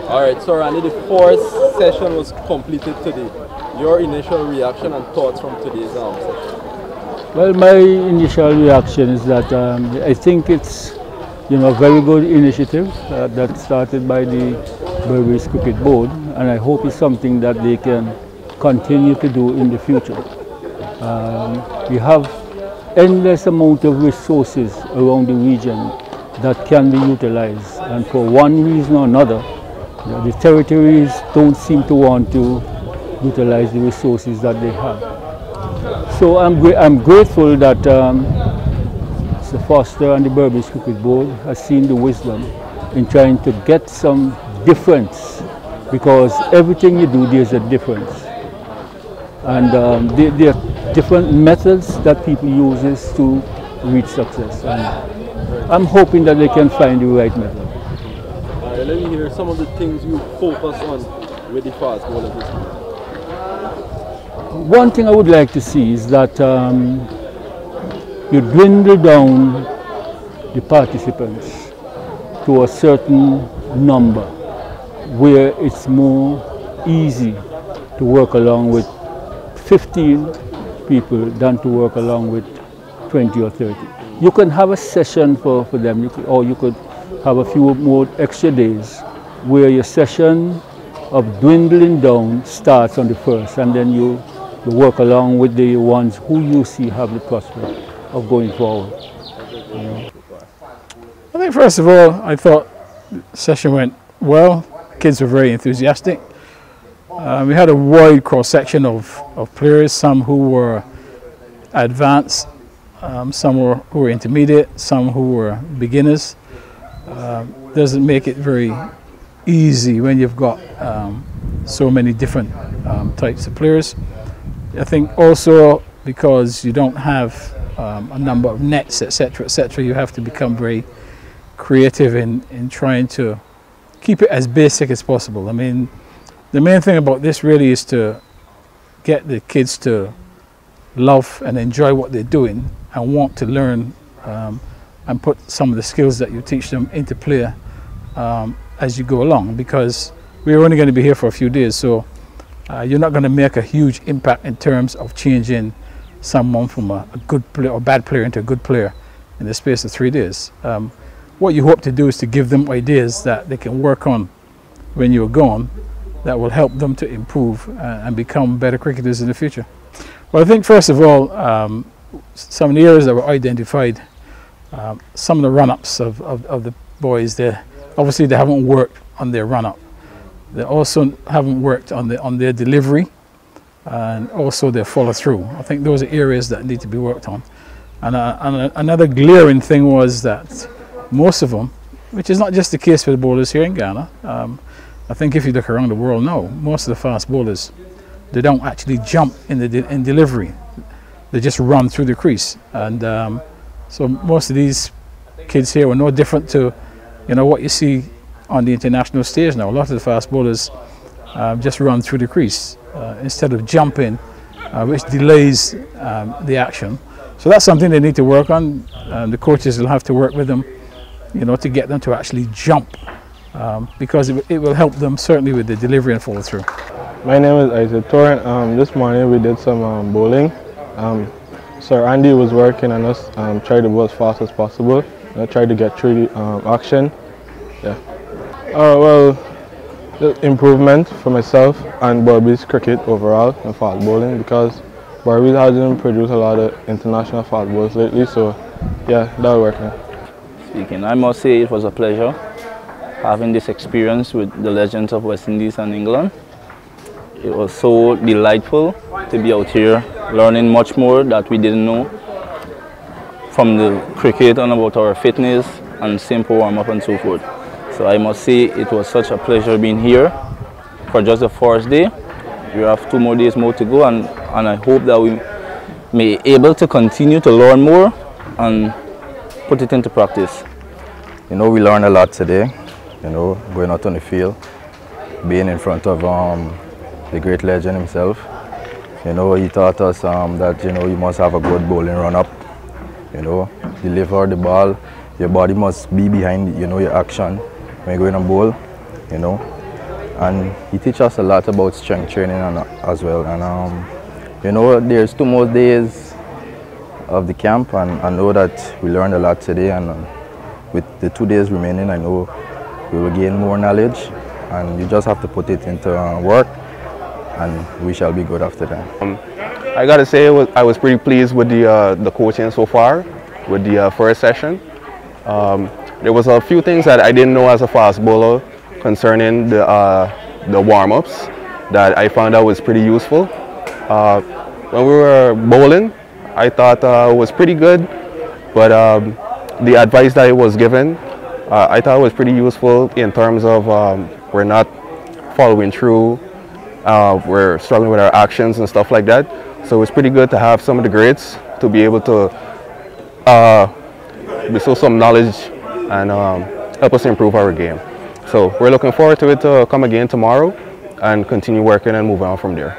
Alright, so Randy, the fourth session was completed today. Your initial reaction and thoughts from today's session? Well, my initial reaction is that I think it's a very good initiative that started by the Berbice Cricket Board, and I hope it's something that they can continue to do in the future. We have endless amount of resources around the region that can be utilized, and for one reason or another, the territories don't seem to want to utilize the resources that they have. So I'm grateful that Sir Foster and the Berbice Cricket Board has seen the wisdom in trying to get some difference, because everything you do there's a difference, and there are different methods that people use to reach success, and I'm hoping that they can find the right method. Let me hear some of the things you focus on with the fast bowlers this week. One thing I would like to see is that you dwindle down the participants to a certain number where it's more easy to work along with 15 people than to work along with 20 or 30. You can have a session for them, or you could have a few more extra days where your session of dwindling down starts on the first, and then you work along with the ones who you see have the prospect of going forward. I think first of all, I thought the session went well. Kids were very enthusiastic. We had a wide cross section of players, some who were advanced, some who were intermediate, some who were beginners. Doesn't make it very easy when you've got so many different types of players. I think also because you don't have a number of nets, etc., you have to become very creative in trying to keep it as basic as possible. I mean, the main thing about this really is to get the kids to love and enjoy what they're doing and want to learn and put some of the skills that you teach them into play as you go along, because we're only going to be here for a few days, so you're not going to make a huge impact in terms of changing someone from a good player or bad player into a good player in the space of 3 days. What you hope to do is to give them ideas that they can work on when you're gone that will help them to improve and become better cricketers in the future. Well, I think first of all, some of the areas that were identified, some of the run-ups of the boys there, obviously they haven't worked on their run-up. They also haven't worked on their delivery and also their follow-through. I think those are areas that need to be worked on. And another glaring thing was that most of them, which is not just the case for the bowlers here in Ghana, I think if you look around the world now, most of the fast bowlers, they don't actually jump in delivery. They just run through the crease. And so most of these kids here were no different to what you see on the international stage now. A lot of the fast bowlers just run through the crease instead of jumping, which delays the action. So that's something they need to work on. The coaches will have to work with them, to get them to actually jump, because it will help them certainly with the delivery and follow through. My name is Isaac Torrent. This morning we did some bowling. Sir Andy was working on us, tried to bowl as fast as possible. I tried to get through the action. Yeah. Well, improvement for myself and Berbice cricket overall in fast bowling, because Berbice hasn't produced a lot of international fast bowls lately, so yeah, that'll work now. Speaking, I must say it was a pleasure having this experience with the legends of West Indies and England. It was so delightful to be out here learning much more that we didn't know from the cricket and about our fitness and simple warm-up and so forth. So I must say it was such a pleasure being here for just the first day. We have 2 more days more to go, and I hope that we may be able to continue to learn more and put it into practice. We learned a lot today, going out on the field, being in front of the great legend himself. He taught us that, you must have a good bowling run-up, deliver the ball. Your body must be behind, your action when you're going to bowl, and he teaches us a lot about strength training as well. And you know, there's 2 more days of the camp, and I know that we learned a lot today, and with the 2 days remaining, I know we will gain more knowledge, and you just have to put it into work, and we shall be good after that. I gotta say, I was pretty pleased with the coaching so far, with the first session. There was a few things that I didn't know as a fast bowler concerning the warm-ups that I found out was pretty useful. When we were bowling, I thought it was pretty good, but the advice that was given, I thought was pretty useful in terms of we're not following through, we're struggling with our actions and stuff like that. So it's pretty good to have some of the greats to be able to bestow some knowledge and help us improve our game. So we're looking forward to it to come again tomorrow and continue working and move on from there.